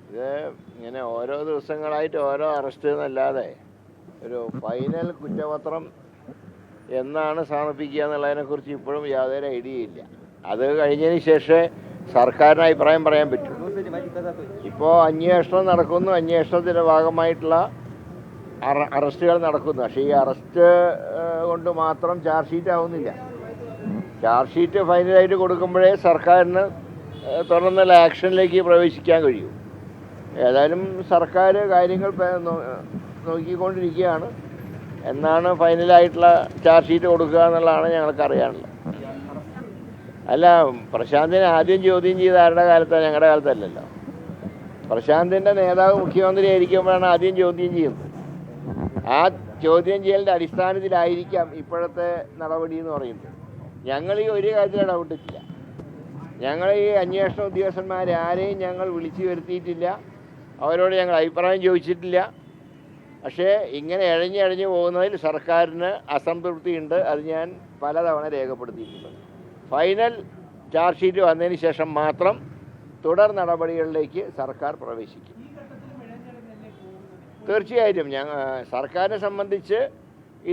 ഇത് ഇങ്ങനെ ഓരോ ദിവസങ്ങളായിട്ട് ഓരോ അറസ്റ്റ് എന്നല്ലാതെ ഒരു ഫൈനൽ കുറ്റപത്രം എന്നാണ് സമർപ്പിക്കുക എന്നുള്ളതിനെക്കുറിച്ച് ഇപ്പോഴും യാതൊരു ഐഡിയ ഇല്ല. അത് കഴിഞ്ഞതിന് ശേഷമേ സർക്കാരിന് അഭിപ്രായം പറയാൻ പറ്റൂ. ഇപ്പോൾ അന്വേഷണം നടക്കുന്നു, അന്വേഷണത്തിൻ്റെ ഭാഗമായിട്ടുള്ള അറസ്റ്റുകൾ നടക്കുന്നു. പക്ഷേ ഈ അറസ്റ്റ് കൊണ്ട് മാത്രം ചാർജ് ഷീറ്റ് ആവുന്നില്ല. ചാർജ് ഷീറ്റ് ഫൈനലായിട്ട് കൊടുക്കുമ്പോഴേ സർക്കാരിന് തുടർന്നുള്ള ആക്ഷനിലേക്ക് പ്രവേശിക്കാൻ കഴിയൂ. ഏതായാലും സർക്കാർ കാര്യങ്ങൾ നോക്കിക്കൊണ്ടിരിക്കുകയാണ്. എന്നാണ് ഫൈനലായിട്ടുള്ള ചാർജ് ഷീറ്റ് കൊടുക്കുക എന്നുള്ളതാണ് ഞങ്ങൾക്ക് അറിയാനുള്ളത്. അല്ല, പ്രശാന്തിനെ ആദ്യം ചോദ്യം ചെയ്ത ആരുടെ കാലത്താണ്? ഞങ്ങളുടെ കാലത്തല്ലല്ലോ. പ്രശാന്തിൻ്റെ നേതാവ് മുഖ്യമന്ത്രി ആയിരിക്കുമ്പോഴാണ് ആദ്യം ചോദ്യം ചെയ്യുന്നത്. ആ ചോദ്യം ചെയ്യലിൻ്റെ അടിസ്ഥാനത്തിലായിരിക്കാം ഇപ്പോഴത്തെ നടപടി എന്ന് പറയുന്നത്. ഞങ്ങൾ ഈ ഒരു കാര്യത്തിൽ ഇടപെട്ടിട്ടില്ല. ഞങ്ങൾ ഈ അന്വേഷണ ഉദ്യോഗസ്ഥന്മാരെ ആരെയും ഞങ്ങൾ വിളിച്ചു വരുത്തിയിട്ടില്ല. അവരോട് ഞങ്ങൾ അഭിപ്രായം ചോദിച്ചിട്ടില്ല. പക്ഷേ ഇങ്ങനെ ഇഴഞ്ഞു പോകുന്നതിൽ സർക്കാരിന് അസംതൃപ്തിയുണ്ട്. അത് ഞാൻ പലതവണ രേഖപ്പെടുത്തിയിട്ടുണ്ട്. ഫൈനൽ ചാർജ് ഷീറ്റ് വന്നതിന് ശേഷം മാത്രം തുടർ നടപടികളിലേക്ക് സർക്കാർ പ്രവേശിക്കും. തീർച്ചയായിട്ടും സർക്കാരിനെ സംബന്ധിച്ച്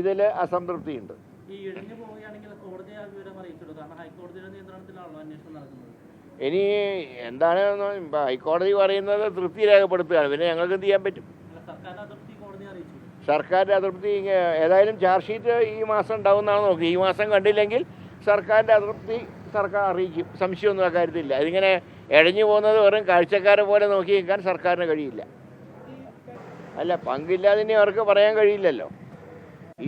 ഇതിൽ അസംതൃപ്തിയുണ്ട്. ഇനി എന്താണ് ഹൈക്കോടതി പറയുന്നത്? തൃപ്തി രേഖപ്പെടുത്തുകയാണ്. പിന്നെ ഞങ്ങൾക്ക് എന്ത് ചെയ്യാൻ പറ്റും? സർക്കാരിൻ്റെ അതൃപ്തി ഏതായാലും ചാർജ് ഷീറ്റ് ഈ മാസം ഉണ്ടാവുമെന്നാണ് നോക്കുക. ഈ മാസം കണ്ടില്ലെങ്കിൽ സർക്കാരിൻ്റെ അതൃപ്തി സർക്കാർ അറിയിക്കും. സംശയമൊന്നും ആ കാര്യത്തില്ല. ഇതിങ്ങനെ ഇഴഞ്ഞു പോകുന്നത് വെറും കാഴ്ചക്കാരെ പോലെ നോക്കി നിൽക്കാൻ സർക്കാരിന് കഴിയില്ല. അല്ല, പങ്കില്ലാതിനെ അവർക്ക് പറയാൻ കഴിയില്ലല്ലോ.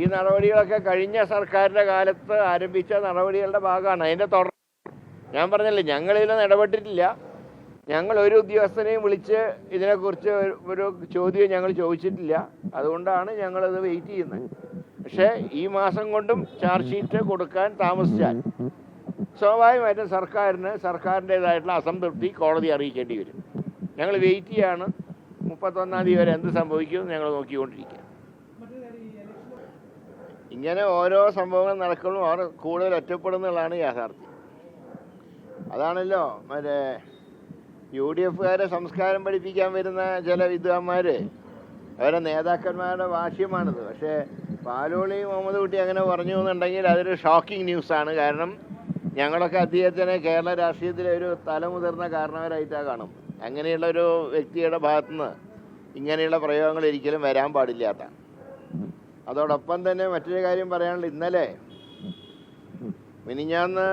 ഈ നടപടികളൊക്കെ കഴിഞ്ഞ സർക്കാരിൻ്റെ കാലത്ത് ആരംഭിച്ച നടപടികളുടെ ഭാഗമാണ്. അതിൻ്റെ തുടർ ഞാൻ പറഞ്ഞല്ലേ, ഞങ്ങളിതിലൊന്നും ഇടപെട്ടിട്ടില്ല. ഞങ്ങൾ ഒരു ഉദ്യോഗസ്ഥനെയും വിളിച്ച് ഇതിനെക്കുറിച്ച് ഒരു ചോദ്യം ഞങ്ങൾ ചോദിച്ചിട്ടില്ല. അതുകൊണ്ടാണ് ഞങ്ങളിത് വെയിറ്റ് ചെയ്യുന്നത്. പക്ഷേ ഈ മാസം കൊണ്ടും ചാർജ് ഷീറ്റ് കൊടുക്കാൻ താമസിച്ചാൽ സ്വാഭാവികമായിട്ടും സർക്കാരിൻ്റേതായിട്ടുള്ള അസംതൃപ്തി കോടതി അറിയിക്കേണ്ടി വരും. ഞങ്ങൾ വെയിറ്റ് ചെയ്യാണ്. 31-ാം തീയതി വരെ എന്ത് സംഭവിക്കുമെന്ന് ഞങ്ങൾ നോക്കിക്കൊണ്ടിരിക്കുക. ഇങ്ങനെ ഓരോ സംഭവങ്ങൾ നടക്കുമ്പോഴും അവർ കൂടുതൽ ഒറ്റപ്പെടുന്നതാണ് യാഥാർത്ഥ്യം. അതാണല്ലോ മറ്റേ UDFകാരെ സംസ്കാരം പഠിപ്പിക്കാൻ വരുന്ന ചില വിദ്വാന്മാർ, അവരുടെ നേതാക്കന്മാരുടെ ഭാഷ്യമാണിത്. പക്ഷേ പാലോളി മുഹമ്മദ് കുട്ടി അങ്ങനെ പറഞ്ഞു എന്നുണ്ടെങ്കിൽ അതൊരു ഷോക്കിംഗ് ന്യൂസാണ്. കാരണം ഞങ്ങളൊക്കെ അദ്ദേഹത്തിനെ കേരള രാഷ്ട്രീയത്തിലെ ഒരു തലമുതിർന്ന കാരണവരായിട്ടാണ് കാണും. അങ്ങനെയുള്ള ഒരു വ്യക്തിയുടെ ഭാഗത്തുനിന്ന് ഇങ്ങനെയുള്ള പ്രയോഗങ്ങൾ ഒരിക്കലും വരാൻ പാടില്ലാത്ത. അതോടൊപ്പം തന്നെ മറ്റൊരു കാര്യം പറയാനുള്ളത്, ഇന്നലെ മിനിഞ്ഞാന്ന്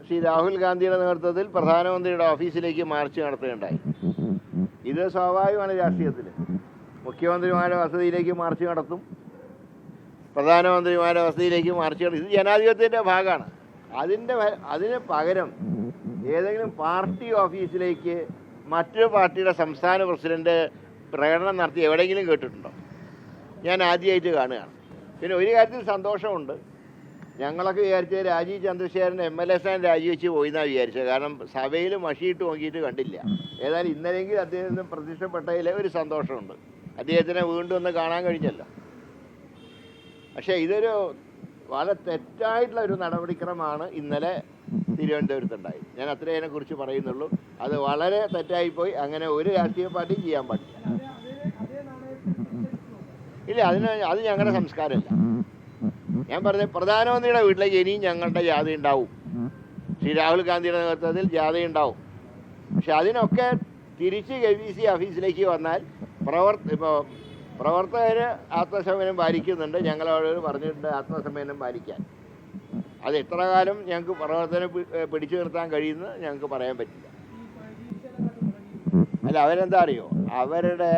ശ്രീ രാഹുൽ ഗാന്ധിയുടെ നേതൃത്വത്തിൽ പ്രധാനമന്ത്രിയുടെ ഓഫീസിലേക്ക് മാർച്ച് നടത്തുകയുണ്ടായി. ഇത് സ്വാഭാവികമാണ്. രാഷ്ട്രീയത്തിൽ മുഖ്യമന്ത്രിമാരുടെ വസതിയിലേക്ക് മാർച്ച് നടത്തും, പ്രധാനമന്ത്രിമാരുടെ വസതിയിലേക്ക് മാർച്ച് നടത്തും. ഇത് ജനാധിപത്യത്തിൻ്റെ ഭാഗമാണ്. അതിന് പകരം ഏതെങ്കിലും പാർട്ടി ഓഫീസിലേക്ക് മറ്റൊരു പാർട്ടിയുടെ സംസ്ഥാന പ്രസിഡന്റ് പ്രകടനം നടത്തി എവിടെയെങ്കിലും കേട്ടിട്ടുണ്ടോ? ഞാൻ ആദ്യമായിട്ട് കാണുകയാണ്. പിന്നെ ഒരു കാര്യത്തിൽ സന്തോഷമുണ്ട്. ഞങ്ങളൊക്കെ വിചാരിച്ചത് രാജീവ് ചന്ദ്രശേഖരൻ MLA സ്ഥാനം രാജിവെച്ച് പോയിന്നാണ് വിചാരിച്ചത്. കാരണം സഭയിൽ മഷിയിട്ട് നോക്കിയിട്ട് കണ്ടില്ല. ഏതായാലും ഇന്നലെങ്കിൽ അദ്ദേഹത്തിന് പ്രത്യക്ഷപ്പെട്ടതിൽ ഒരു സന്തോഷമുണ്ട്. അദ്ദേഹത്തിനെ വീണ്ടും ഒന്ന് കാണാൻ കഴിഞ്ഞല്ലോ. പക്ഷേ ഇതൊരു വളരെ തെറ്റായിട്ടുള്ള ഒരു നടപടിക്രമമാണ് ഇന്നലെ തിരുവനന്തപുരത്തുണ്ടായി. ഞാൻ അത്രേതിനെക്കുറിച്ച് പറയുന്നുള്ളൂ. അത് വളരെ തെറ്റായിപ്പോയി. അങ്ങനെ ഒരു രാഷ്ട്രീയ പാർട്ടിയും ചെയ്യാൻ പാടില്ല. ഇല്ല, അത് ഞങ്ങളുടെ സംസ്കാരമല്ല. ഞാൻ പറഞ്ഞത് പ്രധാനമന്ത്രിയുടെ വീട്ടിലേക്ക് ഇനിയും ഞങ്ങളുടെ ജാഥ ഉണ്ടാവും. ശ്രീ രാഹുൽ ഗാന്ധിയുടെ നേതൃത്വത്തിൽ ജാഥയുണ്ടാവും. പക്ഷെ അതിനൊക്കെ തിരിച്ച് KBC ഓഫീസിലേക്ക് വന്നാൽ പ്രവർത്തകർ ആത്മസംയമനം പാലിക്കുന്നുണ്ട്. ഞങ്ങളോട് പറഞ്ഞിട്ടുണ്ട് ആത്മസംയമനം പാലിക്കാൻ. അത് എത്ര കാലം ഞങ്ങൾക്ക് പ്രവർത്തനം പിടിച്ചു നിർത്താൻ കഴിയുമെന്ന് ഞങ്ങൾക്ക് പറയാൻ പറ്റില്ല. അല്ല, അവരെന്താ അറിയോ, അവരുടെ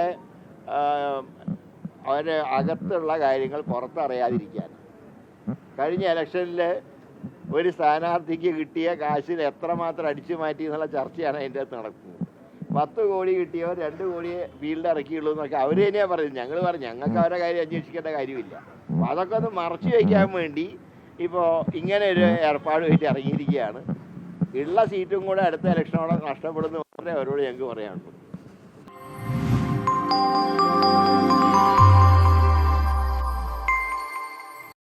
അകത്തുള്ള കാര്യങ്ങൾ പുറത്തറിയാതിരിക്കാൻ. കഴിഞ്ഞ ഇലക്ഷനിൽ ഒരു സ്ഥാനാർത്ഥിക്ക് കിട്ടിയ കാശിൽ എത്രമാത്രം അടിച്ചു മാറ്റി എന്നുള്ള ചർച്ചയാണ് അതിൻ്റെ അകത്ത് നടക്കുന്നത്. 10 കോടി കിട്ടിയവർ 2 കോടിയെ ഫീൽഡ് ഇറക്കിയുള്ളൂ എന്നൊക്കെ അവർ തന്നെയാണ് പറയുന്നത്. ഞങ്ങൾ പറഞ്ഞു ഞങ്ങൾക്ക് അവരുടെ കാര്യം അന്വേഷിക്കേണ്ട കാര്യമില്ല. അപ്പോൾ അതൊക്കെ ഒന്ന് മറച്ചു വയ്ക്കാൻ വേണ്ടി ഇപ്പോൾ ഇങ്ങനെ ഒരു ഏർപ്പാടുമായിട്ട് ഇറങ്ങിയിരിക്കുകയാണ്. ഉള്ള സീറ്റും കൂടെ അടുത്ത ഇലക്ഷനോടെ നഷ്ടപ്പെടുന്ന മാത്രമേ അവരോട് ഞങ്ങൾക്ക് പറയാനുള്ളൂ.